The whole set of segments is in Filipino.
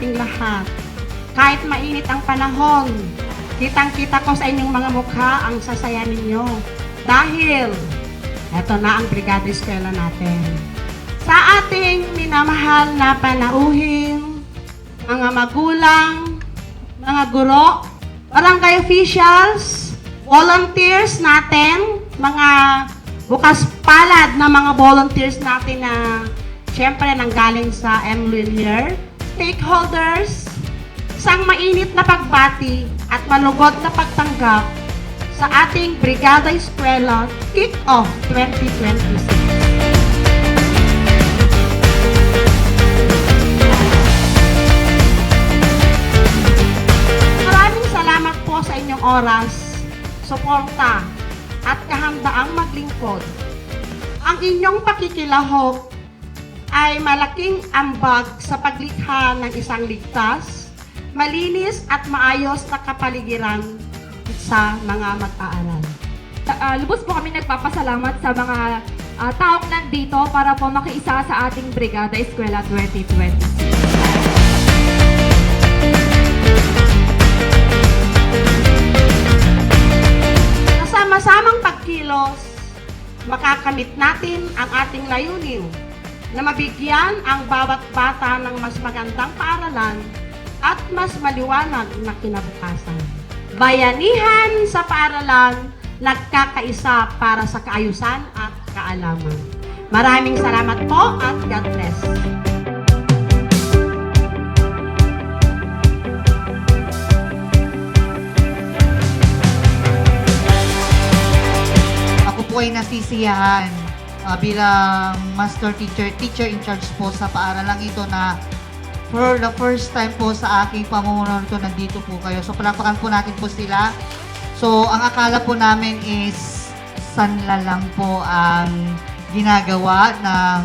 ating lahat. Kahit mainit ang panahon, kitang-kita ko sa inyong mga mukha ang sasaya ninyo. Dahil, eto na ang Brigada Eskwela natin. Sa ating minamahal na panauhin, mga magulang, mga guro, barangay officials, volunteers natin, mga bukas palad na mga volunteers natin na siyempre nanggaling sa MLUIR, stakeholders, isang mainit na pagbati at malugod na pagtanggap sa ating Brigada Eskwela Kick-Off 2026. Maraming salamat po sa inyong oras, suporta, at kahandaang maglingkod. Ang inyong pakikilahok ay malaking ambag sa paglikha ng isang ligtas, malinis at maayos na kapaligiran sa mga mag-aaral. Lubos po kami nagpapasalamat sa mga taong nandito para po makiisa sa ating Brigada Eskwela 2026. Sama-samang pagkilos, makakamit natin ang ating layunin na mabigyan ang bawat bata ng mas magandang paaralan at mas maliwanag na kinabukasan. Bayanihan sa paaralan, nagkakaisa para sa kaayusan at kaalaman. Maraming salamat po at God bless. Po ay nasisiyahan bilang master teacher in charge po sa paaralang ito na for the first time po sa aking pamumuno nito nandito po kayo. So palakpakan po natin po sila. So ang akala po namin is sanla lang po ang ginagawa ng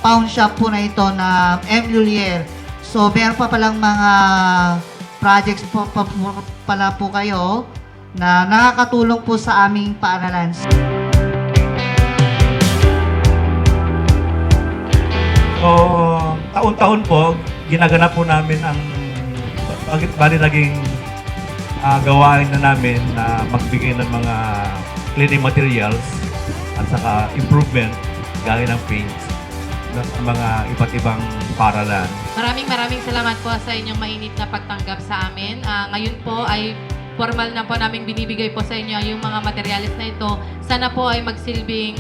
pawn shop po na ito na MLUIR. So meron pa palang mga projects po pala po kayo na nakakatulong po sa aming paaralan. So, taon-taon po, ginaganap po namin ang bali naging gawain na namin na magbigay ng mga cleaning materials at saka improvement gaya ng paints ng mga iba't ibang paaralan. Maraming salamat po sa inyong mainit na pagtanggap sa amin. Ngayon po ay formal na po namin binibigay po sa inyo yung mga materials na ito. Sana po ay magsilbing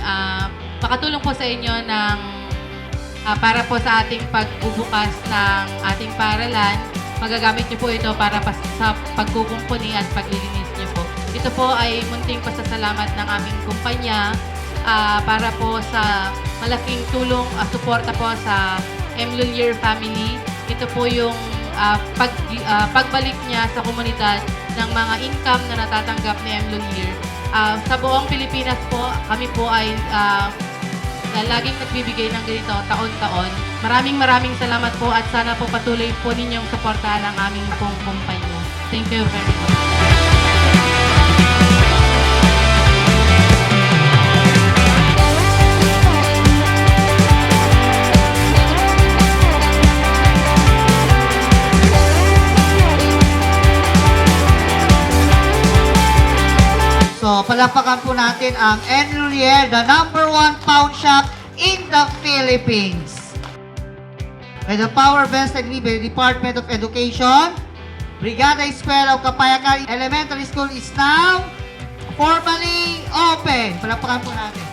makatulong po sa inyo ng para po sa ating pagbubukas ng ating paaralan. Magagamit niyo po ito para sa pagkukumpuni at paglilinis niyo po. Ito po ay munting pasasalamat ng aming kumpanya para po sa malaking tulong at suporta po sa MLUIR family. Ito po yung pagbalik niya sa komunidad ng mga income na natatanggap ni MLUIR. Sa buong Pilipinas po, kami po ay laging nagbibigay ng ganito taon-taon. Maraming salamat po at sana po patuloy po ninyong suportahan ang aming pong kumpanya. Thank you very much. So, palakpakan po natin ang MLUIR, the #1 pawn shop in the Philippines. By the power vested in me by the Department of Education, Brigada Eskwela of Kapayakan Elementary School is now formally open. Palakpakan po natin.